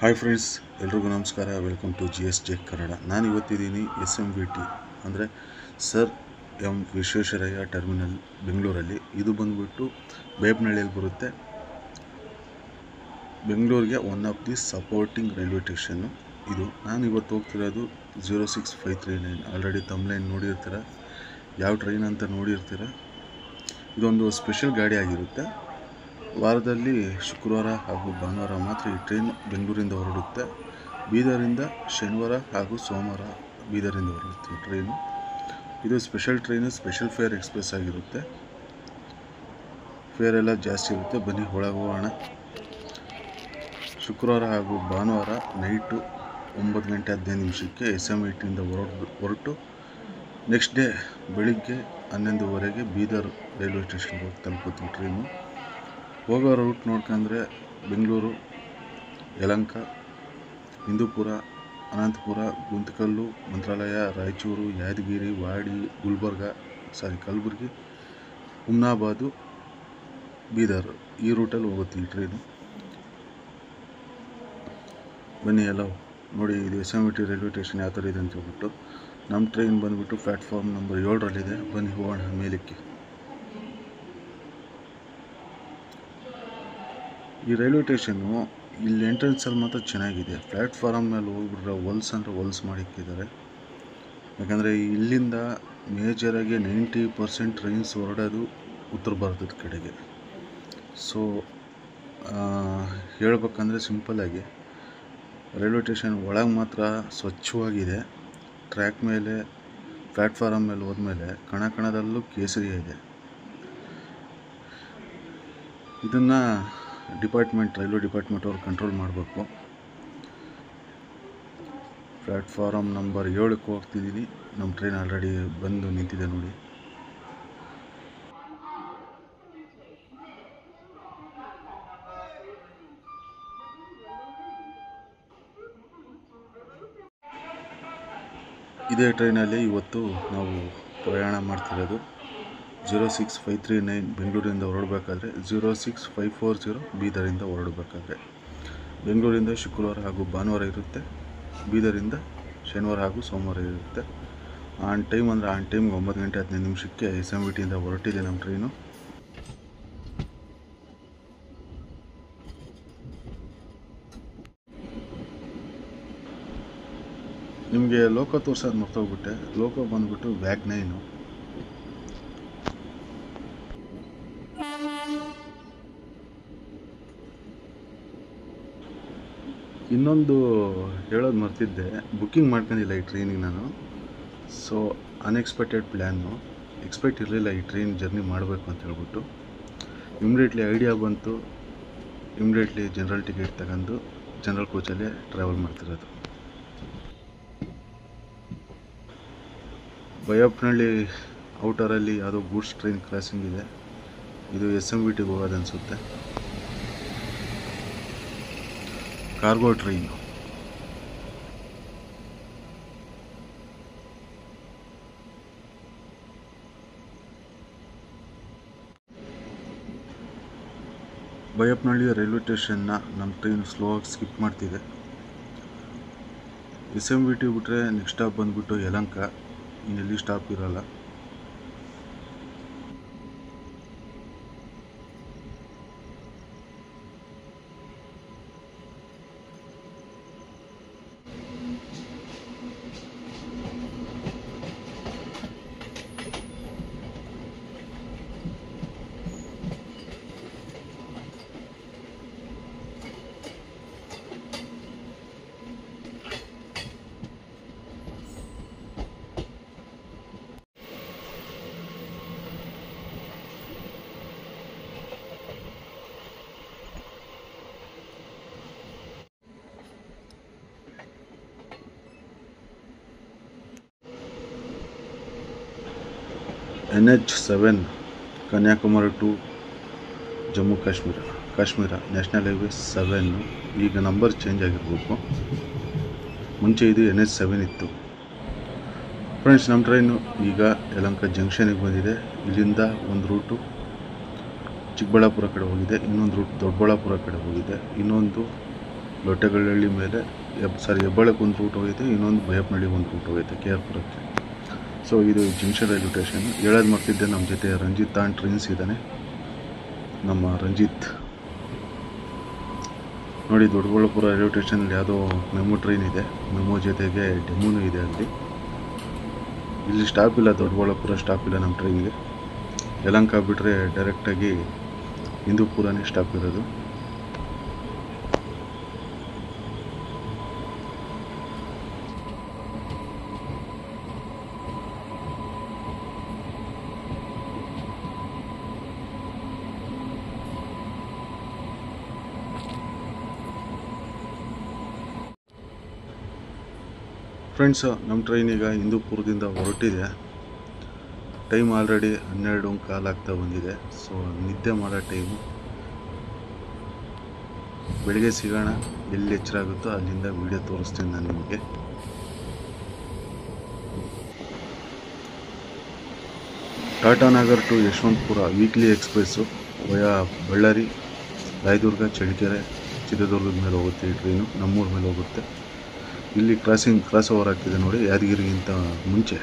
Hi friends, ಎಲ್ರಿಗೂ ನಮಸ್ಕಾರ. Welcome to GSJ Kannada. ನಾನು ಇವತ್ತಿದ್ದೀನಿ SMVT ಅಂದರೆ ಸರ್ ಎಂ ವಿಶ್ವೇಶ್ವರಯ್ಯ ಟರ್ಮಿನಲ್ ಬೆಂಗಳೂರಲ್ಲಿ. ಇದು ಬಂದುಬಿಟ್ಟು ಬೇಬನಹಳ್ಳಿಯಲ್ಲಿ ಬರುತ್ತೆ. ಬೆಂಗಳೂರಿಗೆ one of the supporting railway station ಇದು. ನಾನು ಇವತ್ತು ಹೋಗ್ತಿರೋದು 06539. ಆಲ್ರೆಡಿ ತಮ್ಲೈನ್ ನೋಡಿರ್ತೀರ, ಯಾವ ಟ್ರೈನ್ ಅಂತ ನೋಡಿರ್ತೀರ. ಇದೊಂದು ಸ್ಪೆಷಲ್ ಗಾಡಿ ಆಗಿರುತ್ತೆ. ವಾರದಲ್ಲಿ ಶುಕ್ರವಾರ ಹಾಗೂ ಭಾನುವಾರ ಮಾತ್ರ ಈ ಟ್ರೈನ್ ಬೆಂಗಳೂರಿಂದ ಹೊರಡುತ್ತೆ. ಬೀದರಿಂದ ಶನಿವಾರ ಹಾಗೂ ಸೋಮವಾರ ಬೀದರಿಂದ ಹೊರಡುತ್ತೆ ಈ ಟ್ರೈನು. ಇದು special train, special fair express ಆಗಿರುತ್ತೆ. ಫೇರ್ ಎಲ್ಲ ಜಾಸ್ತಿ ಇರುತ್ತೆ. ಬನ್ನಿ ಒಳಗೆ ಹೋಗೋಣ. ಶುಕ್ರವಾರ ಹಾಗೂ ಭಾನುವಾರ ನೈಟು 9:15 SMVTಯಿಂದ ಹೊರಟು ನೆಕ್ಸ್ಟ್ ಡೇ ಬೆಳಿಗ್ಗೆ 11:15 ಬೀದರ್ ರೈಲ್ವೆ ಸ್ಟೇಷನ್ಗೆ ಹೋಗಿ ತಲುಪುತ್ತೆ ಟ್ರೈನು. ಹೋಗೋ ರೂಟ್ ನೋಡ್ಕೊಂಡ್ರೆ ಬೆಂಗಳೂರು, ಯಲಹಂಕ, ಹಿಂದೂಪುರ, ಅನಂತಪುರ, ಗುಂತಕಲ್ಲು, ಮಂತ್ರಾಲಯ, ರಾಯಚೂರು, ಯಾದಗಿರಿ, ವಾಡಿ, ಕಲಬುರಗಿ, ಹುಮ್ನಾಬಾದು, ಬೀದರ್ ಈ ರೂಟಲ್ಲಿ ಹೋಗುತ್ತೆ ಈ ಟ್ರೈನು. ಬನ್ನಿ ಎಲ್ಲ ನೋಡಿ. ಇದು SMVT ರೈಲ್ವೆ ಸ್ಟೇಷನ್ ಯಾವ ಥರ ಇದೆ ಅಂತ ಹೇಳ್ಬಿಟ್ಟು. ನಮ್ಮ ಟ್ರೈನ್ ಬಂದುಬಿಟ್ಟು ಪ್ಲ್ಯಾಟ್ಫಾರ್ಮ್ ನಂಬರ್ 7ರಲ್ಲಿದೆ. ಬನ್ನಿ ಹೋಗೋಣ ಮೇಲಕ್ಕೆ. ಈ ರೈಲ್ವೆ ಸ್ಟೇಷನ್ನು ಇಲ್ಲಿ ಎಂಟ್ರೆನ್ಸಲ್ಲಿ ಮಾತ್ರ ಚೆನ್ನಾಗಿದೆ. ಪ್ಲ್ಯಾಟ್ಫಾರಮ್ ಮೇಲೆ ಹೋಗ್ಬಿಟ್ರೆ ಹೊಲ್ಸ್ ಮಾಡಿಕ್ಕಿದ್ದಾರೆ. ಯಾಕಂದರೆ ಇಲ್ಲಿಂದ ಮೇಜರಾಗಿ 90% ಟ್ರೈನ್ಸ್ ಹೊರಡೋದು ಉತ್ತರ ಭಾರತದ ಕಡೆಗೆ. ಸೊ ಹೇಳ್ಬೇಕಂದ್ರೆ ಸಿಂಪಲ್ಲಾಗಿ ರೈಲ್ವೆ ಸ್ಟೇಷನ್ ಒಳಗೆ ಮಾತ್ರ ಸ್ವಚ್ಛವಾಗಿದೆ. ಟ್ರ್ಯಾಕ್ ಮೇಲೆ, ಪ್ಲ್ಯಾಟ್ಫಾರಮ್ ಮೇಲೆ ಹೋದ್ಮೇಲೆ ಕಣದಲ್ಲೂ ಕೇಸರಿ ಇದೆ. ಇದನ್ನು ರೈಲ್ವೆ ಡಿಪಾರ್ಟ್ಮೆಂಟ್ ಅವ್ರು ಕಂಟ್ರೋಲ್ ಮಾಡಬೇಕು. ಪ್ಲ್ಯಾಟ್ಫಾರಮ್ ನಂಬರ್ 7ಕ್ಕೆ ಹೋಗ್ತಿದ್ದೀನಿ. ನಮ್ಮ ಟ್ರೈನ್ ಆಲ್ರೆಡಿ ಬಂದು ನಿಂತಿದೆ ನೋಡಿ. ಇದೇ ಟ್ರೈನಲ್ಲಿ ಇವತ್ತು ನಾವು ಪ್ರಯಾಣ ಮಾಡ್ತಿರೋದು. 06539 ಬೆಂಗಳೂರಿಂದ ಹೊರಡಬೇಕಾದ್ರೆ, 06540 ಬೀದರಿಂದ ಹೊರಡಬೇಕಾದ್ರೆ. ಬೆಂಗಳೂರಿಂದ ಶುಕ್ರವಾರ ಹಾಗೂ ಭಾನುವಾರ ಇರುತ್ತೆ. ಬೀದರಿಂದ ಶನಿವಾರ ಹಾಗೂ ಸೋಮವಾರ ಇರುತ್ತೆ. ಆನ್ ಟೈಮ್ 9:15 SMVTಯಿಂದ ಹೊರಟಿದೆ ನಮ್ಮ ಟ್ರೈನು. ನಿಮಗೆ ಲೋಕೋ ತೋರ್ಸೋದು ಮರ್ತೋಗ್ಬಿಟ್ಟೆ. ಲೋಕೋ ಬಂದುಬಿಟ್ಟು ವ್ಯಾಗ್ನೈನು. ಇನ್ನೊಂದು ಹೇಳೋದು ಮರ್ತಿದ್ದೆ, ಬುಕ್ಕಿಂಗ್ ಮಾಡ್ಕೊಂಡಿಲ್ಲ ಈ ಟ್ರೈನಿಗೆ ನಾನು. So unexpected plan. ಎಕ್ಸ್ಪೆಕ್ಟ್ ಇರಲಿಲ್ಲ ಈ ಟ್ರೈನ್ ಜರ್ನಿ ಮಾಡಬೇಕು ಅಂತ ಹೇಳ್ಬಿಟ್ಟು. ಇಮ್ಮಿಡಿಯೇಟ್ಲಿ ಐಡಿಯಾ ಬಂತು. ಇಮ್ಮಿಡಿಯೇಟ್ಲಿ ಜನರಲ್ ಟಿಕೆಟ್ ತಗೊಂಡು ಜನರಲ್ ಕೋಚಲ್ಲೇ ಟ್ರಾವೆಲ್ ಮಾಡ್ತಿರೋದು. ಬೈಯಪ್ಪನಹಳ್ಳಿ ಔಟರಲ್ಲಿ ಯಾವುದೋ ಗೂಡ್ಸ್ ಟ್ರೈನ್ ಕ್ರಾಸಿಂಗ್ ಇದೆ. ಇದು SMVTಗೆ ಹೋಗೋದು ಅನಿಸುತ್ತೆ. Cargo train. ಬೈಯಪ್ಪನಹಳ್ಳಿ ರೈಲ್ವೆ ಸ್ಟೇಷನ್ನ ನಮ್ಮ ಟ್ರೈನ್ ಸ್ಲೋ ಆಗಿ ಸ್ಕಿಪ್ ಮಾಡ್ತಿದೆ. SMVT ಬಿಟ್ಟರೆ ನೆಕ್ಸ್ಟ್ ಸ್ಟಾಪ್ ಬಂದುಬಿಟ್ಟು ಯಲಹಂಕ. ಇನ್ನೆಲ್ಲಿ ಸ್ಟಾಪ್ ಇರೋಲ್ಲ. NH7 Kanyakumari to Jammu Kashmir national highway 7. ಈಗ ನಂಬರ್ ಚೇಂಜ್ ಆಗಿರಬೇಕು. ಮುಂಚೆ ಇದು NH7 ಇತ್ತು. ಫ್ರೆಂಡ್ಸ್, ನಮ್ಮ ಟ್ರೈನು ಈಗ ಯಲಹಂಕ ಜಂಕ್ಷನಿಗೆ ಬಂದಿದೆ. ಇಲ್ಲಿಂದ ಒಂದು ರೂಟು ಚಿಕ್ಕಬಳ್ಳಾಪುರ ಕಡೆ ಹೋಗಿದೆ, ಇನ್ನೊಂದು ರೂಟ್ ದೊಡ್ಡಬಳ್ಳಾಪುರ ಕಡೆ ಹೋಗಿದೆ, ಇನ್ನೊಂದು ಲೊಟ್ಟೆಗಳ್ಳಿ ಮೇಲೆ ಹೆಬ್ಬಾಳಕ್ಕೆ ಒಂದು ರೂಟ್ ಹೋಗೈತೆ, ಇನ್ನೊಂದು ಬೈಯಪ್ಪನಹಳ್ಳಿಗೆ ಒಂದು ರೂಟ್ ಹೋಗೈತೆ KR-ಪುರಕ್ಕೆ. ಸೊ ಇದು ಜಂಕ್ಷನ್ ರೈಲ್ವೆ ಸ್ಟೇಷನ್. ಹೇಳೋದು ಮರ್ತಿದ್ದೆ, ನಮ್ಮ ಜೊತೆ ರಂಜಿತ್ ಆನ್ ಟ್ರೈನ್ಸ್ ಇದ್ದಾನೆ. ನಮ್ಮ ರಂಜಿತ್ ನೋಡಿ, ದೊಡ್ಡಬಳ್ಳಾಪುರ ರೈಲ್ವೆ ಸ್ಟೇಷನಲ್ಲಿ ಯಾವುದೋ ಮೆಮೊ ಟ್ರೈನ್ ಇದೆ, ಮೆಮೊ ಜೊತೆಗೆ ಡೆಮೋನು ಇದೆ ಅಲ್ಲಿ. ಇಲ್ಲಿ ಸ್ಟಾಪ್ ಇಲ್ಲ, ದೊಡ್ಡಬಳ್ಳಾಪುರ ಸ್ಟಾಪ್ ಇಲ್ಲ ನಮ್ಮ ಟ್ರೈನ್ಗೆ. ಯಲಹಂಕ ಬಿಟ್ಟರೆ ಡೈರೆಕ್ಟಾಗಿ ಹಿಂದೂಪುರನೇ ಸ್ಟಾಪ್ ಇರೋದು. ಫ್ರೆಂಡ್ಸ್, ನಮ್ಮ ಟ್ರೈನ್ ಈಗ ಹಿಂದೂಪುರದಿಂದ ಹೊರಟಿದೆ. ಟೈಮ್ ಆಲ್ರೆಡಿ 12:15 ಆಗ್ತಾ ಬಂದಿದೆ. ಸೊ ನಿದ್ದೆ ಮಾಡೋ ಟೈಮು. ಬೆಳಿಗ್ಗೆ ಸಿಗೋಣ, ಎಲ್ಲಿ ಎಚ್ಚರ ಆಗುತ್ತೋ ಅಲ್ಲಿಂದ ವಿಡಿಯೋ ತೋರಿಸ್ತೀನಿ ನಾನು ನಿಮಗೆ. Tatanagar to Yesvantpur weekly express via Ballari, Rayadurga, Challakere, ಚಿತ್ರದುರ್ಗದ ಮೇಲೆ ಹೋಗುತ್ತೆ ಈ ಟ್ರೈನು. ನಮ್ಮೂರ ಮೇಲೆ ಹೋಗುತ್ತೆ. ಇಲ್ಲಿ ಕ್ರಾಸ್ ಓವರ್ ಆಗ್ತಿದೆ ನೋಡಿ, ಯಾದಗಿರಿಗಿಂತ ಮುಂಚೆ.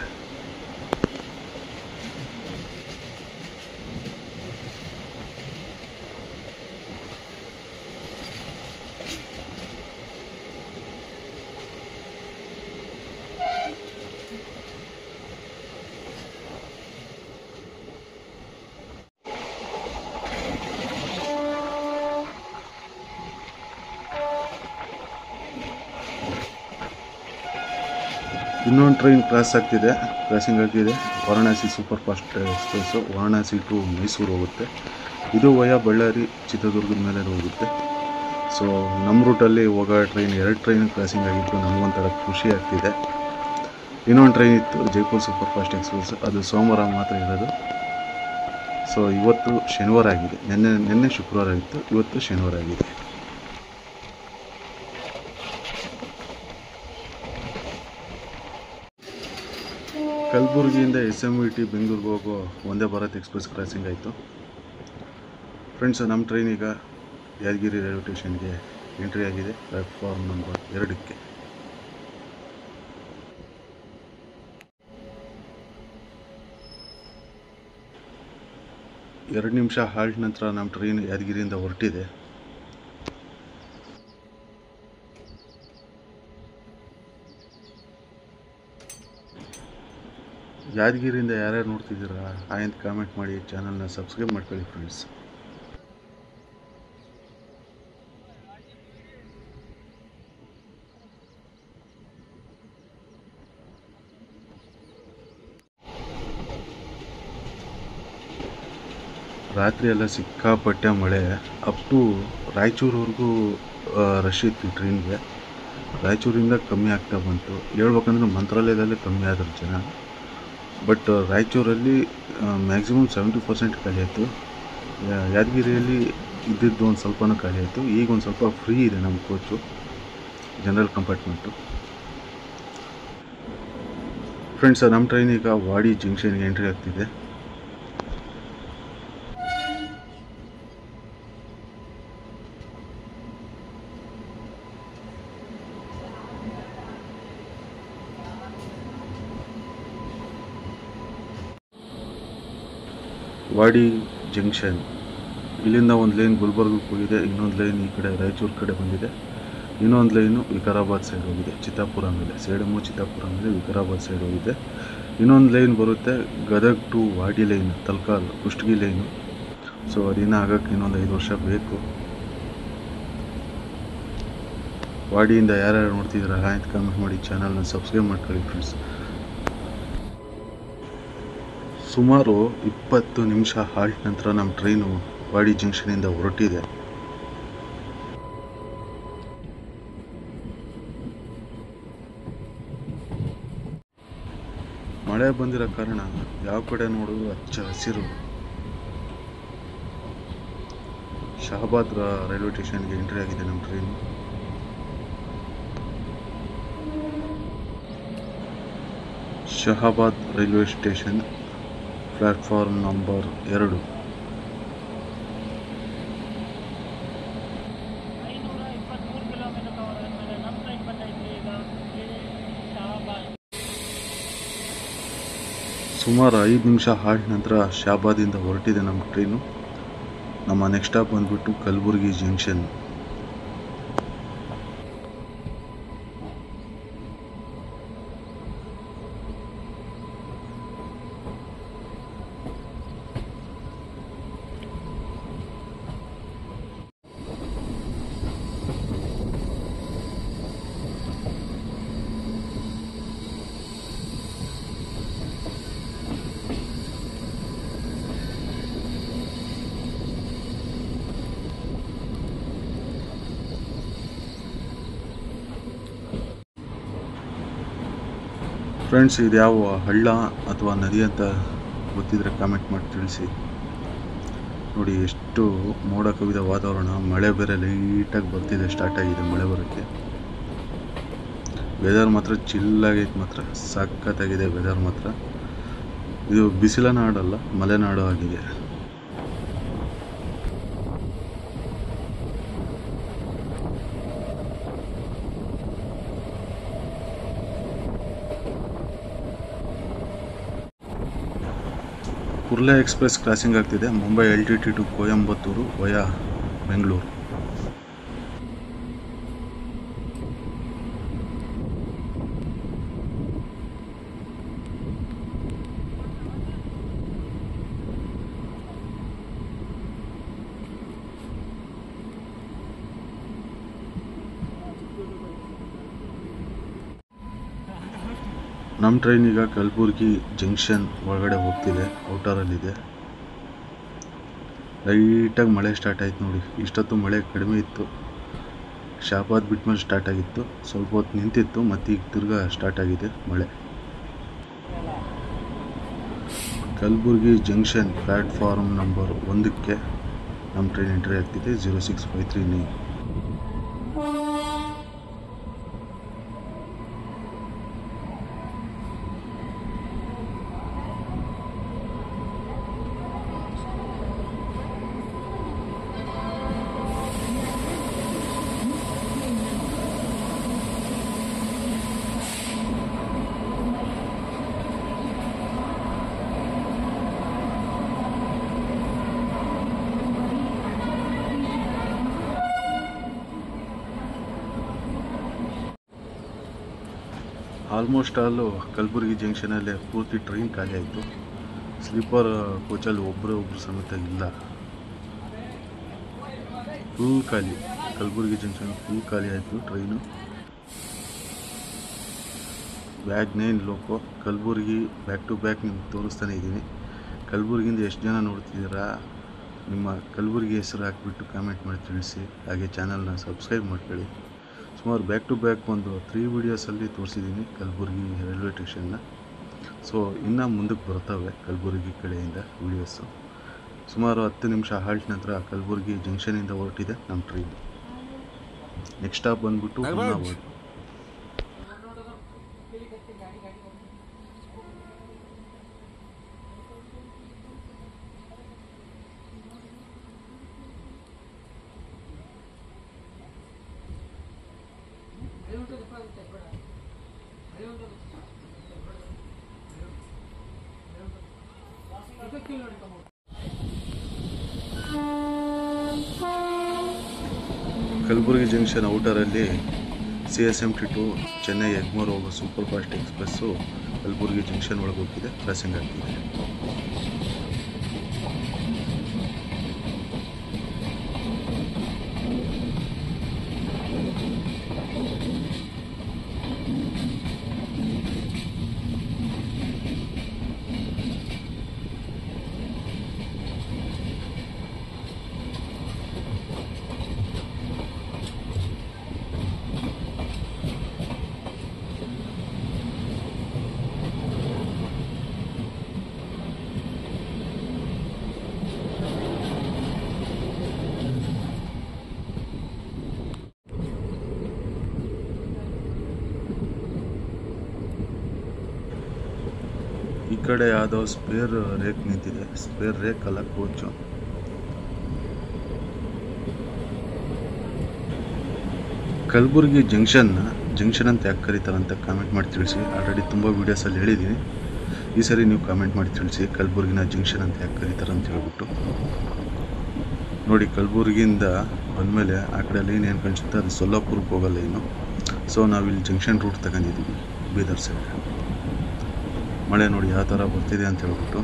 ಇನ್ನೊಂದು ಟ್ರೈನ್ ಕ್ರಾಸಿಂಗ್ ಆಗ್ತಿದೆ. Varanasi super fast express Varanasi to Mysuru ಹೋಗುತ್ತೆ. ಇದು ವಯಾ ಬಳ್ಳಾರಿ, ಚಿತ್ರದುರ್ಗದ ಮೇಲೆ ಹೋಗುತ್ತೆ. ಸೊ ನಮ್ಮ ರೂಟಲ್ಲಿ ಹೋಗೋ ಟ್ರೈನ್ 2 ಟ್ರೈನ್ ಕ್ರಾಸಿಂಗ್ ಆಗಿತ್ತು. ನಮಗೊಂಥರ ಖುಷಿ ಆಗ್ತಿದೆ. ಇನ್ನೊಂದು ಟ್ರೈನ್ ಇತ್ತು, ಜೈಪುರ್ ಸೂಪರ್ ಫಾಸ್ಟ್ ಎಕ್ಸ್ಪ್ರೆಸ್, ಅದು ಸೋಮವಾರ ಮಾತ್ರ ಇರೋದು. ಸೊ ಇವತ್ತು ಶನಿವಾರ ಆಗಿದೆ. ನಿನ್ನೆ ಶುಕ್ರವಾರ ಇತ್ತು, ಇವತ್ತು ಶನಿವಾರ ಆಗಿದೆ. ಕಲಬುರಗಿಯಿಂದ SMVT ಬೆಂಗಳೂರಿಗೆ ಹೋಗೋ ವಂದೇ ಭಾರತ್ ಎಕ್ಸ್ಪ್ರೆಸ್ ಕ್ರಾಸಿಂಗ್ ಆಯಿತು. ಫ್ರೆಂಡ್ಸ್, ನಮ್ಮ ಟ್ರೈನ್ ಈಗ ಯಾದಗಿರಿ ರೈಲ್ವೆ ಸ್ಟೇಷನ್ಗೆ ಎಂಟ್ರಿ ಆಗಿದೆ, ಪ್ಲ್ಯಾಟ್ಫಾರ್ಮ್ ನಂಬರ್ 2ಕ್ಕೆ. ಎರಡು ನಿಮಿಷ ಹಾಲ್ಟ್ ನಂತರ ನಮ್ಮ ಟ್ರೈನ್ ಯಾದಗಿರಿಯಿಂದ ಹೊರಟಿದೆ. ಯಾದಗಿರಿಯಿಂದ ಯಾರ್ಯಾರು ನೋಡ್ತಿದ್ದೀರಾ ಅಂತ ಕಾಮೆಂಟ್ ಮಾಡಿ, ಚಾನಲ್ನ ಸಬ್ಸ್ಕ್ರೈಬ್ ಮಾಡ್ಕೊಳ್ಳಿ ಫ್ರೆಂಡ್ಸ್. ರಾತ್ರಿ ಎಲ್ಲ ಸಿಕ್ಕಾಪಟ್ಟೆ ಮಳೆ, ಅಪ್ ಟು ರಾಯಚೂರವರೆಗೂ ರಶ್ ಇತ್ತು ಟ್ರೈನ್ಗೆ. ರಾಯಚೂರಿಂದ ಕಮ್ಮಿ ಆಗ್ತಾ ಬಂತು. ಹೇಳ್ಬೇಕಂದ್ರೆ ಮಂತ್ರಾಲಯದಲ್ಲೇ ಕಮ್ಮಿ ಆದ್ರು ಜನ. ಬಟ್ ರಾಯಚೂರಲ್ಲಿ ಮ್ಯಾಕ್ಸಿಮಮ್ 70% ಖಾಲಿ ಆಯಿತು. ಯಾದಗಿರಿಯಲ್ಲಿ ಇದ್ದಿದ್ದು ಒಂದು ಸ್ವಲ್ಪನೂ ಖಾಲಿ ಆಯಿತು. ಈಗ ಒಂದು ಸ್ವಲ್ಪ ಫ್ರೀ ಇದೆ ನಮ್ಮ ಕೋಚು, ಜನರಲ್ ಕಂಪಾರ್ಟ್ಮೆಂಟು. ಫ್ರೆಂಡ್ಸ್, ನಮ್ಮ ಟ್ರೈನ್ ಈಗ ವಾಡಿ ಜಂಕ್ಷನ್ಗೆ ಎಂಟ್ರಿ ಆಗ್ತಿದೆ. ವಾಡಿ ಜಂಕ್ಷನ್, ಇಲ್ಲಿಂದ ಒಂದು ಲೈನ್ ಗುಲ್ಬರ್ಗಕ್ಕೆ ಹೋಗಿದೆ, ಇನ್ನೊಂದು ಲೈನ್ ಈ ಕಡೆ ರಾಯಚೂರು ಕಡೆ ಬಂದಿದೆ, ಇನ್ನೊಂದು ಲೈನು ವಿಕಾರಾಬಾದ್ ಸೈಡ್ ಹೋಗಿದೆ, ಚಿತ್ತಾಪುರ ಮೇಲೆ ಸೇಡಮು ಚಿತ್ತಾಪುರ ಮೇಲೆ ವಿಕಾರಾಬಾದ್ ಸೈಡ್ ಹೋಗಿದೆ. ಇನ್ನೊಂದು ಲೈನ್ ಬರುತ್ತೆ Gadag to Wadi line, Talkal Kushtagi line. So ಅದಿನ್ನ ಆಗೋಕ್ಕೆ ಇನ್ನೊಂದು 5 ವರ್ಷ ಬೇಕು. ವಾಡಿಯಿಂದ ಯಾರ್ಯಾರು ನೋಡ್ತಿದ್ದೀರಾ ಅಂತ ಕಾಮೆಂಟ್ ಮಾಡಿ, ಚಾನಲ್ನ ಸಬ್ಸ್ಕ್ರೈಬ್ ಮಾಡ್ಕೊಳ್ಳಿ ಫ್ರೆಂಡ್ಸ್. ಸುಮಾರು 20 ನಿಮಿಷ ಹಾಲ್ಟ್ ನಂತರ ನಮ್ಮ ಟ್ರೈನು ವಾಡಿ ಜಂಕ್ಷನಿಂದ ಹೊರಟಿದೆ. ಮಳೆ ಬಂದಿರೋ ಕಾರಣ ಯಾವ ಕಡೆ ನೋಡೋದು ಹಚ್ಚ ಹಸಿರು. ಶಹಾಬಾದ್ ರೈಲ್ವೆ ಸ್ಟೇಷನ್ಗೆ ಎಂಟ್ರಿ ಆಗಿದೆ ನಮ್ಮ train. Shahabad railway station, platform number 2. ಸುಮಾರು 5 ನಿಮಿಷ ಹಾಲ್ಟ್ ನಂತರ ಶಾಬಾದಿಂದ ಹೊರಟಿದೆ ನಮ್ಮ ಟ್ರೈನು. ನಮ್ಮ ನೆಕ್ಸ್ಟ್ ಸ್ಟಾಪ್ ಬಂದ್ಬಿಟ್ಟು ಕಲಬುರಗಿ ಜಂಕ್ಷನ್. ಫ್ರೆಂಡ್ಸ್, ಇದು ಯಾವ ಹಳ್ಳ ಅಥವಾ ನದಿ ಅಂತ ಗೊತ್ತಿದ್ರೆ ಕಾಮೆಂಟ್ ಮಾಡಿ ತಿಳಿಸಿ. ನೋಡಿ ಎಷ್ಟು ಮೋಡ ಕವಿದ ವಾತಾವರಣ, ಮಳೆ ಬೇರೆ ಲೈಟಾಗಿ ಬರ್ತಿದೆ, ಸ್ಟಾರ್ಟ್ ಆಗಿದೆ ಮಳೆ ಬರೋಕ್ಕೆ. ವೆದರ್ ಮಾತ್ರ ಚಿಲ್ಲಾಗೈತೆ, ಮಾತ್ರ ಸಖತ್ತಾಗಿದೆ ವೆದರ್ ಮಾತ್ರ. ಇದು ಬಿಸಿಲ ನಾಡಲ್ಲ, ಮಲೆನಾಡು ಆಗಿದೆ. ಕುರ್ಲಾ ಎಕ್ಸ್ಪ್ರೆಸ್ ಕ್ರಾಸಿಂಗ್ ಆಗ್ತಿದೆ, Mumbai LTT to Coimbatore via Bengaluru. ನಮ್ಮ ಟ್ರೈನ್ ಈಗ ಕಲಬುರಗಿ ಜಂಕ್ಷನ್ ಒಳಗಡೆ ಹೋಗ್ತಿದೆ, ಔಟರಲ್ಲಿದೆ. ಲೈಟಾಗಿ ಮಳೆ ಸ್ಟಾರ್ಟ್ ಆಯ್ತು ನೋಡಿ. ಇಷ್ಟೊತ್ತು ಮಳೆ ಕಡಿಮೆ ಇತ್ತು, ಶಾಬಾದ್ ಬಿಟ್ಮೇಲೆ ಸ್ಟಾರ್ಟ್ ಆಗಿತ್ತು, ಸ್ವಲ್ಪ ಹೊತ್ತು ನಿಂತಿತ್ತು, ಮತ್ತು ಈಗ ತಿರ್ಗಾ ಸ್ಟಾರ್ಟ್ ಆಗಿದೆ ಮಳೆ. ಕಲಬುರಗಿ ಜಂಕ್ಷನ್ ಪ್ಲ್ಯಾಟ್ಫಾರ್ಮ್ ನಂಬರ್ 1ಕ್ಕೆ ನಮ್ಮ ಟ್ರೈನ್ ಎಂಟ್ರಿ ಆಗ್ತಿದೆ, 06539. ಆಲ್ಮೋಸ್ಟ್ ಆಲು ಕಲಬುರಗಿ ಜಂಕ್ಷನಲ್ಲೇ ಪೂರ್ತಿ ಟ್ರೈನ್ ಖಾಲಿ ಆಯಿತು. ಸ್ಲೀಪರ್ ಕೋಚಲ್ಲಿ ಒಬ್ಬರು ಸಮೇತ ಇಲ್ಲ, ಫುಲ್ ಖಾಲಿ. ಕಲಬುರಗಿ ಜಂಕ್ಷನ್ ಫುಲ್ ಖಾಲಿ ಆಯಿತು ಟ್ರೈನು. ವ್ಯಾಗ್ನೇನ್ loco Kalaburagi back to back ನಿಮ್ಗೆ ತೋರಿಸ್ತಾನೆ ಇದ್ದೀನಿ. ಕಲಬುರಗಿಯಿಂದ ಎಷ್ಟು ಜನ ನೋಡ್ತಿದ್ದೀರಾ, ನಿಮ್ಮ ಕಲಬುರಗಿ ಹೆಸರು ಹಾಕಿಬಿಟ್ಟು ಕಾಮೆಂಟ್ ಮಾಡಿ ತಿಳಿಸಿ. ಹಾಗೆ ಚಾನಲ್ನ ಸಬ್ಸ್ಕ್ರೈಬ್ ಮಾಡ್ಕೊಳ್ಳಿ. ಸುಮಾರು ಬ್ಯಾಕ್ ಟು ಬ್ಯಾಕ್ ಒಂದು 3 ವೀಡಿಯೋಸಲ್ಲಿ ತೋರಿಸಿದ್ದೀನಿ ಕಲಬುರಗಿ ರೈಲ್ವೆ ಸ್ಟೇಷನ್ನ. ಸೊ ಇನ್ನೂ ಮುಂದಕ್ಕೆ ಬರ್ತವೆ ಕಲಬುರಗಿ ಕಡೆಯಿಂದ ವೀಡಿಯೋಸು. ಸುಮಾರು 10 ನಿಮಿಷ ಹಾಲ್ಟ್ ನಂತರ ಕಲಬುರಗಿ ಜಂಕ್ಷನಿಂದ ಹೊರಟಿದೆ ನಮ್ಮ ಟ್ರೈನ್. ನೆಕ್ಸ್ಟ್ ಸ್ಟಾಪ್ ಬಂದ್ಬಿಟ್ಟು ಹೊನ್ನಾವರ. ಕಲಬುರಗಿ ಜಂಕ್ಷನ್ ಔಟರಲ್ಲಿ CSMT ಟು ಚೆನ್ನೈ ಎಗ್ಮೋರ್ ಹೋಗೋ super fast express Kalaburagi junction ಒಳಗೆ ಹೋಗ್ತಿದೆ, ಕ್ರಾಸಿಂಗ್ ಆಗ್ತಿದೆ. ಈ ಕಡೆ ಯಾವುದೋ ಸ್ಪೇರ್ ರೇಕ್ ನಿಂತಿದೆ, ಸ್ಪೇರ್ ರೇಕ್ ಅಲ್ಲ ಕೋಚು. ಕಲಬುರಗಿ ಜಂಕ್ಷನ್ ಅಂತ ಯಾಕೆ ಕರೀತಾರೆ ಅಂತ ಕಾಮೆಂಟ್ ಮಾಡಿ ತಿಳಿಸಿ. ಆಲ್ರೆಡಿ ತುಂಬ ವೀಡಿಯೋಸಲ್ಲಿ ಹೇಳಿದ್ದೀನಿ. ಈ ಸರಿ ನೀವು ಕಾಮೆಂಟ್ ಮಾಡಿ ತಿಳಿಸಿ ಕಲಬುರ್ಗಿನ ಜಂಕ್ಷನ್ ಅಂತ ಯಾಕೆ ಕರೀತಾರೆ ಅಂತ ಹೇಳ್ಬಿಟ್ಟು. ನೋಡಿ, ಕಲಬುರ್ಗಿಯಿಂದ ಬಂದಮೇಲೆ ಆ ಕಡೆ ಲೈನ್ ಏನು ಕಾಣಿಸುತ್ತೆ ಅದು ಸೊಲ್ಲಾಪುರಕ್ಕೆ ಹೋಗೋ ಲೈನು. ಸೊ ನಾವಿಲ್ಲಿ ಜಂಕ್ಷನ್ ರೂಟ್ ತಗೊಂಡಿದ್ದೀವಿ ಬೀದರ್ ಸೈಡ್. ಮಳೆ ನೋಡಿ ಯಾವ ಥರ ಬರ್ತಿದೆ ಅಂತ ಹೇಳ್ಬಿಟ್ಟು.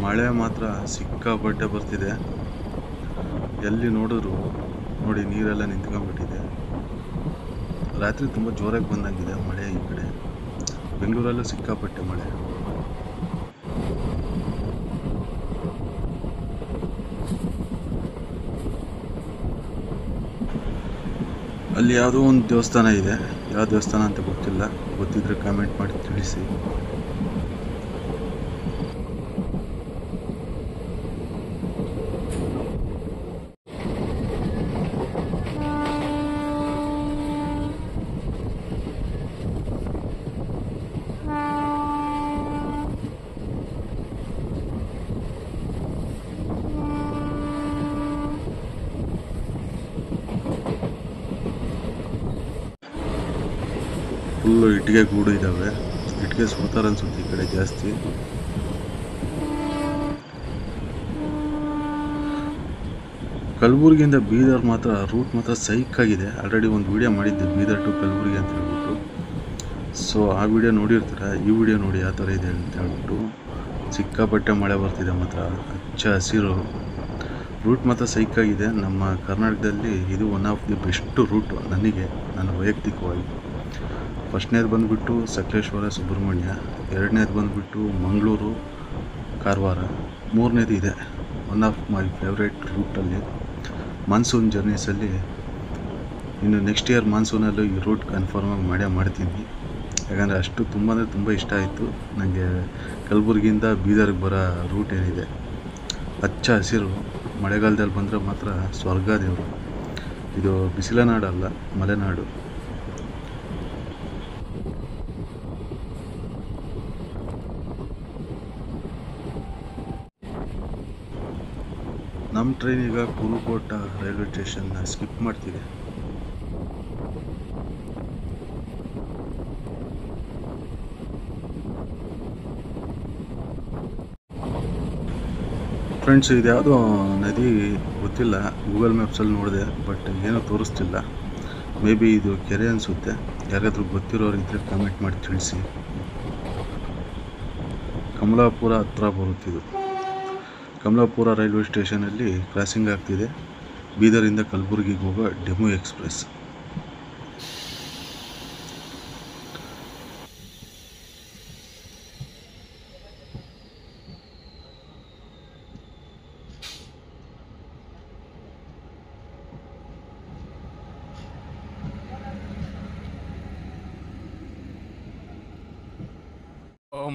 ಮಳೆ ಮಾತ್ರ ಸಿಕ್ಕಾಪಟ್ಟೆ ಬರ್ತಿದೆ. ಎಲ್ಲಿ ನೋಡಿದ್ರು ನೋಡಿ ನೀರೆಲ್ಲ ನಿಂತ್ಕೊಂಡ್ಬಿಟ್ಟಿದೆ. ರಾತ್ರಿ ತುಂಬ ಜೋರಾಗಿ ಬಂದಂಗಿದೆ ಮಳೆ. ಈ ಕಡೆ ಬೆಂಗಳೂರಲ್ಲೂ ಸಿಕ್ಕಾಪಟ್ಟೆ ಮಳೆ. ಅಲ್ಲಿ ಯಾವುದೋ ಒಂದು ದೇವಸ್ಥಾನ ಇದೆ, ಯಾವ ದೇವಸ್ಥಾನ ಅಂತ ಗೊತ್ತಿಲ್ಲ, ಗೊತ್ತಿದ್ರೆ ಕಾಮೆಂಟ್ ಮಾಡಿ ತಿಳಿಸಿ. ಫುಲ್ಲು ಇಟ್ಟಿಗೆ ಗೂಡು ಇದ್ದಾವೆ. ಇಟ್ಟಿಗೆ ಸುಡ್ತಾರೆ ಅನ್ಸುತ್ತೆ ಈ ಕಡೆ ಜಾಸ್ತಿ. ಕಲಬುರ್ಗಿಯಿಂದ ಬೀದರ್ ಮಾತ್ರ ರೂಟ್ ಮಾತ್ರ ಸೈಕಾಗಿದೆ. ಆಲ್ರೆಡಿ ಒಂದು ವಿಡಿಯೋ ಮಾಡಿದ್ದೆ ಬೀದರ್ ಟು ಕಲಬುರ್ಗಿ ಅಂತ ಹೇಳ್ಬಿಟ್ಟು. ಸೊ ಆ ವಿಡಿಯೋ ನೋಡಿರ್ತಾರೆ. ಈ ವಿಡಿಯೋ ನೋಡಿ ಯಾವ ಥರ ಇದೆ ಅಂತ ಹೇಳ್ಬಿಟ್ಟು. ಸಿಕ್ಕಾಪಟ್ಟೆ ಮಳೆ ಬರ್ತಿದೆ ಮಾತ್ರ, ಹಚ್ಚ ಹಸಿರು. ರೂಟ್ ಮಾತ್ರ ಸೈಕಾಗಿದೆ. ನಮ್ಮ ಕರ್ನಾಟಕದಲ್ಲಿ ಇದು one of the best route ನನಗೆ, ನನ್ನ ವೈಯಕ್ತಿಕವಾಗಿ. ಫಸ್ಟ್ನೇದು ಬಂದುಬಿಟ್ಟು ಸಕಲೇಶ್ವರ ಸುಬ್ರಹ್ಮಣ್ಯ, ಎರಡನೇದು ಬಂದುಬಿಟ್ಟು ಮಂಗಳೂರು ಕಾರವಾರ, ಮೂರನೇದು ಇದೆ ಒನ್ ಆಫ್ ಮೈ ಫೇವ್ರೇಟ್ ರೂಟಲ್ಲಿ ಮಾನ್ಸೂನ್ ಜರ್ನೀಸಲ್ಲಿ. ಇನ್ನು ನೆಕ್ಸ್ಟ್ ಇಯರ್ ಮಾನ್ಸೂನಲ್ಲೂ ಈ ರೂಟ್ ಕನ್ಫರ್ಮಾಗಿ ಮಾಡ್ತೀನಿ. ಯಾಕಂದರೆ ಅಷ್ಟು ತುಂಬ ಅಂದರೆ ತುಂಬ ಇಷ್ಟ ಆಯಿತು ನನಗೆ. ಕಲಬುರ್ಗಿಯಿಂದ ಬೀದರ್ಗೆ ಬರೋ ರೂಟ್ ಏನಿದೆ ಹಚ್ಚ ಹಸಿರು. ಮಳೆಗಾಲದಲ್ಲಿ ಬಂದರೆ ಮಾತ್ರ ಸ್ವರ್ಗ ದೇವರು. ಇದು ಬಿಸಿಲ ನಾಡಲ್ಲ, ಮಲೆನಾಡು. ನಮ್ಮ ಟ್ರೈನ್ ಈಗ ಕುರುಕೋಟ ರೈಲ್ವೆ ಸ್ಟೇಷನ್ನ ಸ್ಕಿಪ್ ಮಾಡ್ತಿದೆ. ಫ್ರೆಂಡ್ಸ್, ಇದು ಯಾವುದೋ ನದಿ ಗೊತ್ತಿಲ್ಲ, ಗೂಗಲ್ ಮ್ಯಾಪ್ಸಲ್ಲಿ ನೋಡಿದೆ, ಬಟ್ ಏನೂ ತೋರಿಸ್ತಿಲ್ಲ. ಮೇ ಬಿ ಇದು ಕೆರೆ ಅನಿಸುತ್ತೆ. ಯಾರಾದರೂ ಗೊತ್ತಿರೋರಿದ್ದರೆ ಕಾಮೆಂಟ್ ಮಾಡಿ ತಿಳಿಸಿ. ಕಮಲಾಪುರ ಹತ್ರ ಬರುತ್ತಿದ್ದು. ಕಮಲಾಪುರ ರೈಲ್ವೆ ಸ್ಟೇಷನಲ್ಲಿ ಕ್ರಾಸಿಂಗ್ ಆಗ್ತಿದೆ ಬೀದರಿಂದ ಕಲಬುರ್ಗಿಗೆ ಹೋಗೋ ಡೆಮು ಎಕ್ಸ್ಪ್ರೆಸ್.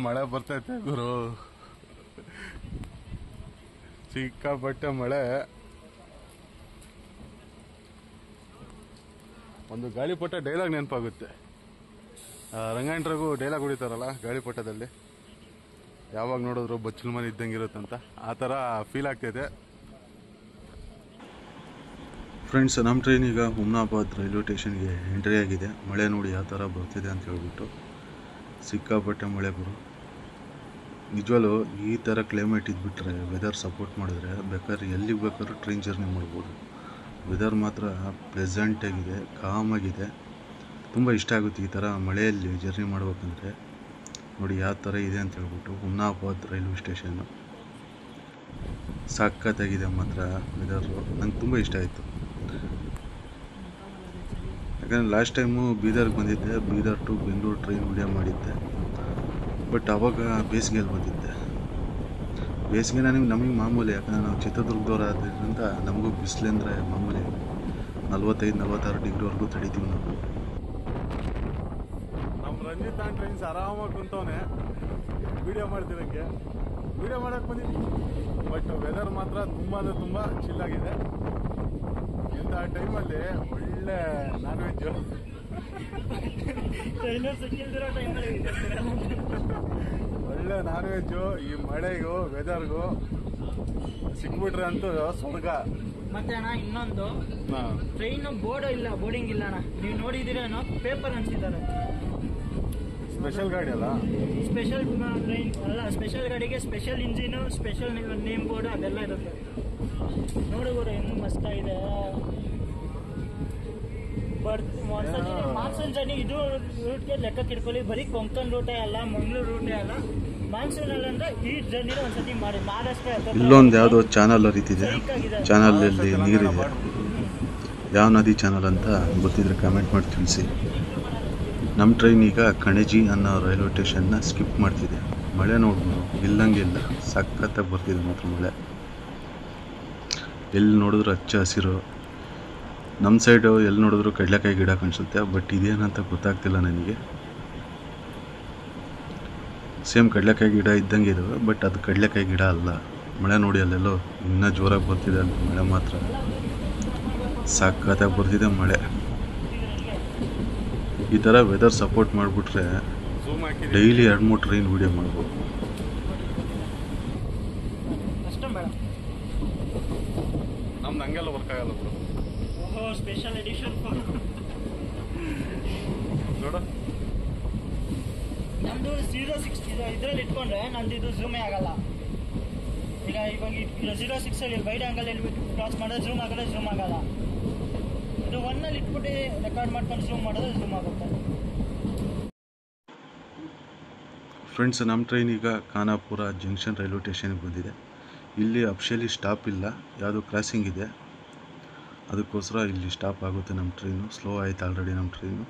ಮಳೆ ಬರ್ತೈತೆ ಗುರು, ಸಿಕ್ಕಾಪಟ್ಟೆ ಮಳೆ. ಒಂದು ಗಾಳಿಪಟ ಡೈಲಾಗ್ ನೆನಪಾಗುತ್ತೆ. ರಂಗಾಯಣರಾಗೂ ಡೈಲಾಗ್ ಹೊಡಿತಾರಲ್ಲ ಗಾಳಿಪಟದಲ್ಲಿ, ಯಾವಾಗ ನೋಡಿದ್ರು ಬಚ್ಚಲ ಮನೆ ಇದ್ದಂಗಿರುತ್ತಂತ, ಆ ಥರ ಫೀಲ್ ಆಗ್ತೈತೆ. ಫ್ರೆಂಡ್ಸ್, ನಮ್ಮ ಟ್ರೈನ್ ಈಗ ಹುಮ್ನಾಬಾದ್ ರೈಲ್ವೆ ಸ್ಟೇಷನ್ಗೆ ಎಂಟ್ರಿ ಆಗಿದೆ. ಮಳೆ ನೋಡಿ ಯಾವ ಥರ ಬರ್ತಿದೆ ಅಂತ ಹೇಳ್ಬಿಟ್ಟು. ಸಿಕ್ಕಾಪಟ್ಟೆ ಮಳೆ ಗುರು. ನಿಜವಾಗ್ಲೂ ಈ ಥರ ಕ್ಲೈಮೇಟ್ ಇದ್ಬಿಟ್ರೆ, ವೆದರ್ ಸಪೋರ್ಟ್ ಮಾಡಿದ್ರೆ ಬೇಕಾದ್ರೆ ಎಲ್ಲಿಗೆ ಬೇಕಾದ್ರೂ ಟ್ರೈನ್ ಜರ್ನಿ ಮಾಡ್ಬೋದು. ವೆದರ್ ಮಾತ್ರ ಪ್ಲೆಸೆಂಟಾಗಿದೆ, ಕಾಮಾಗಿದೆ. ತುಂಬ ಇಷ್ಟ ಆಗುತ್ತೆ ಈ ಥರ ಮಳೆಯಲ್ಲಿ ಜರ್ನಿ ಮಾಡ್ಬೇಕಂದ್ರೆ. ನೋಡಿ ಯಾವ ಥರ ಇದೆ ಅಂತ ಹೇಳ್ಬಿಟ್ಟು ಹುಮ್ನಾಬಾದ್ ರೈಲ್ವೆ ಸ್ಟೇಷನ್ನು. ಸಖತ್ತಾಗಿದೆ ಮಾತ್ರ ವೆದರು. ನಂಗೆ ತುಂಬ ಇಷ್ಟ ಆಯಿತು. ಯಾಕಂದರೆ ಲಾಸ್ಟ್ ಟೈಮು ಬೀದರ್ಗೆ ಬಂದಿದ್ದೆ, Bidar to Bengaluru train video ಮಾಡಿದ್ದೆ. ಬಟ್ ಆವಾಗ ಬೇಸಿಗೆಯಲ್ಲಿ ಬಂದಿದ್ದೆ. ಬೇಸಿಗೆ ನಮಗೆ ಮಾಮೂಲಿ, ಯಾಕಂದರೆ ನಾವು ಚಿತ್ರದುರ್ಗದವ್ರು ಆದ್ದರಿಂದ ನಮಗೂ ಬಿಸಿಲೆಂದರೆ ಮಾಮೂಲಿ. 45-46 ಡಿಗ್ರಿವರೆಗೂ ತಡಿತೀವಿ ನಾವು. ನಮ್ಮ ರಂಜಿತ್ ಟ್ರೈನ್ಸ್ ಆರಾಮಾಗಿ ಕುಂತವನೆ ವಿಡಿಯೋ ಮಾಡ್ತಿರೋಕ್ಕೆ. ವಿಡಿಯೋ ಮಾಡೋಕ್ಕೆ ಬಂದಿದ್ವಿ, ಬಟ್ ವೆದರ್ ಮಾತ್ರ ತುಂಬ ಅಂದರೆ ತುಂಬ ಚಿಲ್ಲಾಗಿದೆ. ಇಂಥ ಟೈಮಲ್ಲಿ ಒಳ್ಳೆ ನಾನ್ ವೆಜ್ಜು ಒಳ್ಳೆ ನಾನ್ ವೆಜ್ಜು. ಈ ಮಳೆಗೂ ವೆದರ್ಗೂ ಸಿಕ್ಬಿಟ್ರೆ ಅಂತೂ ಸ್ವರ್ಗ. ಮತ್ತೆ ಅಣ್ಣ ಇನ್ನೊಂದು, ಟ್ರೈನ್ ಬೋರ್ಡ್ ಇಲ್ಲ, ಬೋರ್ಡಿಂಗ್ ಇಲ್ಲ ಅಣ್ಣ. ನೀವು ನೋಡಿದಿರೇನೋ, ಪೇಪರ್ ಅನ್ಸಿದ್ದಾರೆ. ಸ್ಪೆಷಲ್ ಗಾಡಿ ಅಲ್ಲ, ಸ್ಪೆಷಲ್ ಟ್ರೈನ್ ಅಲ್ಲ. ಸ್ಪೆಷಲ್ ಗಾಡಿಗೆ special engine, special name board ಅದೆಲ್ಲ ಇರುತ್ತೆ. ನೋಡಿದ್ರೆ ಇನ್ನೂ ಮಸ್ತಾಗಿದೆ. ಒಂದ್ಸತಿ ಮಾನ್ಸೂನ್ ಜರ್ನಿ ಇದು ರೂಟ್ಗೆ ಲೆಕ್ಕಕ್ಕೆ ಇಟ್ಕೊಳ್ಳಿ. ಬರೀ ಕೊಂಕಣ್ ರೂಟೇ ಅಲ್ಲ, ಮಂಗಳೂರು ರೂಟೇ ಅಲ್ಲ, ಮಾನ್ಸೂನ್ ಅಲ್ಲಿ ಅಂದ್ರೆ ಈ ಜರ್ನಿ ಒಂದ್ಸತಿ ಮಾಡಿ. ಮಹಾರಾಷ್ಟ್ರ ಇಲ್ಲೊಂದು ಯಾವುದೋ ಚಾನಲ್ ಹರಿತಿದೆ, ಚಾನಲಲ್ಲಿ ನೀರಿದೆ. ಯಾವ ನದಿ ಚಾನಲ್ ಅಂತ ಗೊತ್ತಿದ್ರೆ ಕಮೆಂಟ್ ಮಾಡಿ ತಿಳಿಸಿ. ನಮ್ಮ ಟ್ರೈನ್ ಈಗ ಕಣಜಿ ಅನ್ನೋ ರೈಲ್ವೆ ಸ್ಟೇಷನ್ನ ಸ್ಕಿಪ್ ಮಾಡ್ತಿದೆ. ಮಳೆ ನೋಡ್ಬೋದು, ಇಲ್ಲಂಗಿಲ್ಲ, ಸಖತ್ತಾಗಿ ಬರ್ತಿದೆ ಮಾತ್ರ ಮಳೆ. ಎಲ್ಲಿ ನೋಡಿದ್ರು ಹಚ್ಚ ಹಸಿರು. ನಮ್ಮ ಸೈಡು ಎಲ್ಲಿ ನೋಡಿದ್ರು ಕಡಲೆಕಾಯಿ ಗಿಡ ಕಾಣಿಸುತ್ತೆ, ಬಟ್ ಇದೇನಂತ ಗೊತ್ತಾಗ್ತಿಲ್ಲ ನನಗೆ. ಸೇಮ್ ಕಡಲೆಕಾಯಿ ಗಿಡ ಇದ್ದಂಗೆ ಇದಾವೆ, ಬಟ್ ಅದು ಕಡಲೆಕಾಯಿ ಗಿಡ ಅಲ್ಲ. ಮಳೆ ನೋಡಿ ಅಲ್ಲೆಲ್ಲೋ ಇನ್ನೂ ಜೋರಾಗಿ ಬರ್ತಿದೆ ಅಂತ. ಮಳೆ ಮಾತ್ರ ಸಖತ್ತಾಗಿ ಬರ್ತಿದೆ ಮಳೆ. ಈ ಥರ ವೆದರ್ ಸಪೋರ್ಟ್ ಮಾಡಿಬಿಟ್ರೆ ಡೈಲಿ 2-3 ಟ್ರೈನ್ ವೀಡಿಯೋ ಮಾಡ್ಬೋದು. ನಮ್ದು ಹಂಗೆಲ್ಲ ವರ್ಕ್ ಆಗಲ್ಲ ಬ್ರೋ. ಸ್ಪೆಷಲ್ ಎಡಿಷನ್ ನೋಡು, ನಮ್ದು 06 ಇದ್ರಲ್ಲಿ ಇಟ್ಕೊಂಡ್ರೆ ನಮ್ದು ಇದು ಝೂಮೇ ಆಗಲ್ಲ. ಈಗ ಇವಾಗ 06 ಅಲ್ಲಿ ವೈಡ್ ಆಂಗಲ್ ಅಲ್ಲಿ ಕ್ರಾಸ್ ಮಾಡಿದ್ರೆ ಝೂಮ್ ಆಗಲ್ಲ, ಝೂಮ್ ಆಗಲ್ಲ. ಇದು 1 ಅಲ್ಲಿ ಇಟ್ಬಿಟ್ಟು ರೆಕಾರ್ಡ್ ಮಾಡ್ಕೊಂಡು ಝೂಮ್ ಮಾಡಿದ್ರೆ ಝೂಮ್ ಆಗುತ್ತೆ. ಫ್ರೆಂಡ್ಸ್, ನಮ್ಮ ಟ್ರೈನ್ ಈಗ ಖಾನಾಪುರ ಜಂಕ್ಷನ್ ರೈಲ್ವೆ ಸ್ಟೇಷನ್ಗೆ ಬಂದಿದೆ. ಇಲ್ಲಿ ಅಫಿಷಿಯಲಿ ಸ್ಟಾಪ್ ಇಲ್ಲ, ಯಾವುದೋ ಕ್ರಾಸಿಂಗ್ ಇದೆ, ಅದಕ್ಕೋಸ್ಕರ ಇಲ್ಲಿ ಸ್ಟಾಪ್ ಆಗುತ್ತೆ ನಮ್ಮ ಟ್ರೈನು. ಸ್ಲೋ ಆಯಿತು ಆಲ್ರೆಡಿ ನಮ್ಮ ಟ್ರೈನು.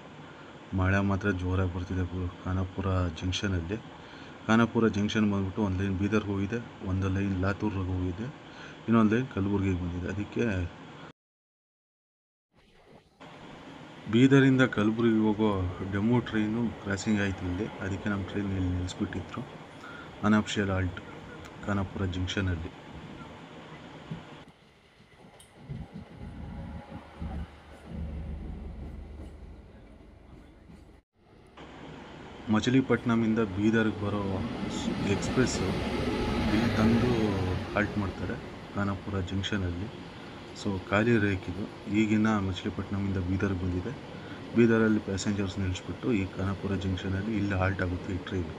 ಮಳೆ ಮಾತ್ರ ಜೋರಾಗಿ ಬರ್ತಿದೆ ಖಾನಾಪುರ ಜಂಕ್ಷನಲ್ಲಿ. ಖಾನಾಪುರ ಜಂಕ್ಷನ್ ಬಂದ್ಬಿಟ್ಟು ಒಂದು ಲೈನ್ ಬೀದರ್ಗೆ ಹೋಗಿದೆ, ಒಂದು ಲೈನ್ ಲಾತೂರ್ಗೆ ಹೋಗಿದೆ, ಇನ್ನೊಂದು ಲೈನ್ ಕಲಬುರ್ಗಿಗೆ ಬಂದಿದೆ. ಅದಕ್ಕೆ ಬೀದರಿಂದ ಕಲಬುರ್ಗಿಗೆ ಹೋಗೋ ಡೆಮೋ ಟ್ರೈನು ಕ್ರಾಸಿಂಗ್ ಆಯಿತು ಇಲ್ಲಿ. ಅದಕ್ಕೆ ನಮ್ಮ ಟ್ರೈನ್ ಇಲ್ಲಿ ನಿಲ್ಲಿಸ್ಬಿಟ್ಟಿದ್ರು. ಅನ್ಅಫಿಷಿಯಲ್ ಆಲ್ಟ್ ಖಾನಾಪುರ ಜಂಕ್ಷನಲ್ಲಿ. ಮಚಿಲಿಪಟ್ನಮಿಂದ ಬೀದರ್ಗೆ ಬರೋ ಎಕ್ಸ್ಪ್ರೆಸ್ಸು ಇಲ್ಲಿ ತಂದು ಹಾಲ್ಟ್ ಮಾಡ್ತಾರೆ ಖಾನಾಪುರ ಜಂಕ್ಷನಲ್ಲಿ. ಸೊ ಖಾಲಿ ರೇಕಿದು. ಈಗಿನ ಮಚಿಲಿಪಟ್ನಮಿಂದ ಬೀದರ್ಗೆ ಬಂದಿದೆ. ಬೀದರಲ್ಲಿ ಪ್ಯಾಸೆಂಜರ್ಸ್ ನಿಲ್ಲಿಸ್ಬಿಟ್ಟು ಈ ಖಾನಾಪುರ ಜಂಕ್ಷನಲ್ಲಿ ಇಲ್ಲಿ ಹಾಲ್ಟ್ ಆಗುತ್ತೆ ಈ ಟ್ರೈನ್.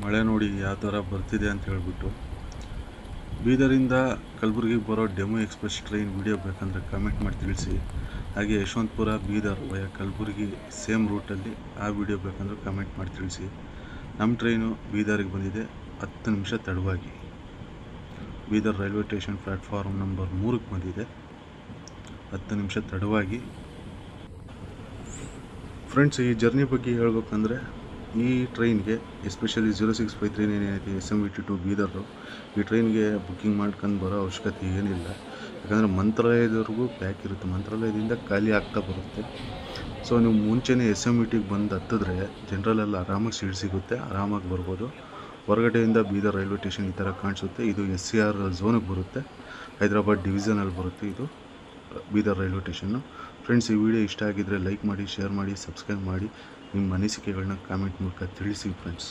ಮಳೆ ನೋಡಿ ಯಾವ ಥರ ಬರ್ತಿದೆ ಅಂತ ಹೇಳ್ಬಿಟ್ಟು. ಬೀದರಿಂದ ಕಲಬುರ್ಗಿಗೆ ಬರೋ ಡೆಮೋ ಎಕ್ಸ್ಪ್ರೆಸ್ ಟ್ರೈನ್ ವಿಡಿಯೋ ಬೇಕಂದರೆ ಕಮೆಂಟ್ ಮಾಡಿ ತಿಳಿಸಿ. ಹಾಗೆ ಯಶವಂತಪುರ ಬೀದರ್ ವಯ ಕಲಬುರ್ಗಿ ಸೇಮ್ ರೂಟಲ್ಲಿ ಆ ವಿಡಿಯೋ ಬೇಕಂದ್ರೆ ಕಮೆಂಟ್ ಮಾಡಿ ತಿಳಿಸಿ. ನಮ್ಮ ಟ್ರೈನು ಬೀದರಿಗೆ ಬಂದಿದೆ 10 ನಿಮಿಷ ತಡವಾಗಿ. Bidar railway station platform number 3ಗೆ ಬಂದಿದೆ 10 ನಿಮಿಷ ತಡವಾಗಿ. ಫ್ರೆಂಡ್ಸ್, ಈ ಜರ್ನಿ ಬಗ್ಗೆ ಹೇಳ್ಬೇಕಂದ್ರೆ ಈ ಟ್ರೈನ್ಗೆ ಎಸ್ಪೆಷಲಿ 0653 ಏನೈತಿ SMVT ಟು ಬೀದರು, ಈ ಟ್ರೈನ್ಗೆ ಬುಕ್ಕಿಂಗ್ ಮಾಡ್ಕೊಂಡು ಬರೋ ಅವಶ್ಯಕತೆ ಏನಿಲ್ಲ. ಯಾಕಂದರೆ ಮಂತ್ರಾಲಯದವರೆಗೂ ಪ್ಯಾಕ್ ಇರುತ್ತೆ, ಮಂತ್ರಾಲಯದಿಂದ ಖಾಲಿ ಆಗ್ತಾ ಬರುತ್ತೆ. ಸೊ ನೀವು ಮುಂಚೆನೇ SMVTಗೆ ಬಂದು ಹತ್ತಿದ್ರೆ ಜನರಲೆಲ್ಲ ಆರಾಮಾಗಿ ಸೀಟ್ ಸಿಗುತ್ತೆ, ಆರಾಮಾಗಿ ಬರ್ಬೋದು. ಹೊರಗಡೆಯಿಂದ ಬೀದರ್ ರೈಲ್ವೆ ಸ್ಟೇಷನ್ ಈ ಥರ ಕಾಣಿಸುತ್ತೆ. ಇದು SCR ಝೋನಿಗೆ ಬರುತ್ತೆ, ಹೈದರಾಬಾದ್ ಡಿವಿಷನಲ್ಲಿ ಬರುತ್ತೆ ಇದು ಬೀದರ್ ರೈಲ್ವೆ ಸ್ಟೇಷನ್ನು. ಫ್ರೆಂಡ್ಸ್, ಈ ವಿಡಿಯೋ ಇಷ್ಟ ಆಗಿದ್ದರೆ ಲೈಕ್ ಮಾಡಿ, ಶೇರ್ ಮಾಡಿ, ಸಬ್ಸ್ಕ್ರೈಬ್ ಮಾಡಿ. ನಿಮ್ಮ ಅನಿಸಿಕೆಗಳನ್ನ ಕಾಮೆಂಟ್ ಮೂಲಕ ತಿಳಿಸಿ ಫ್ರೆಂಡ್ಸ್.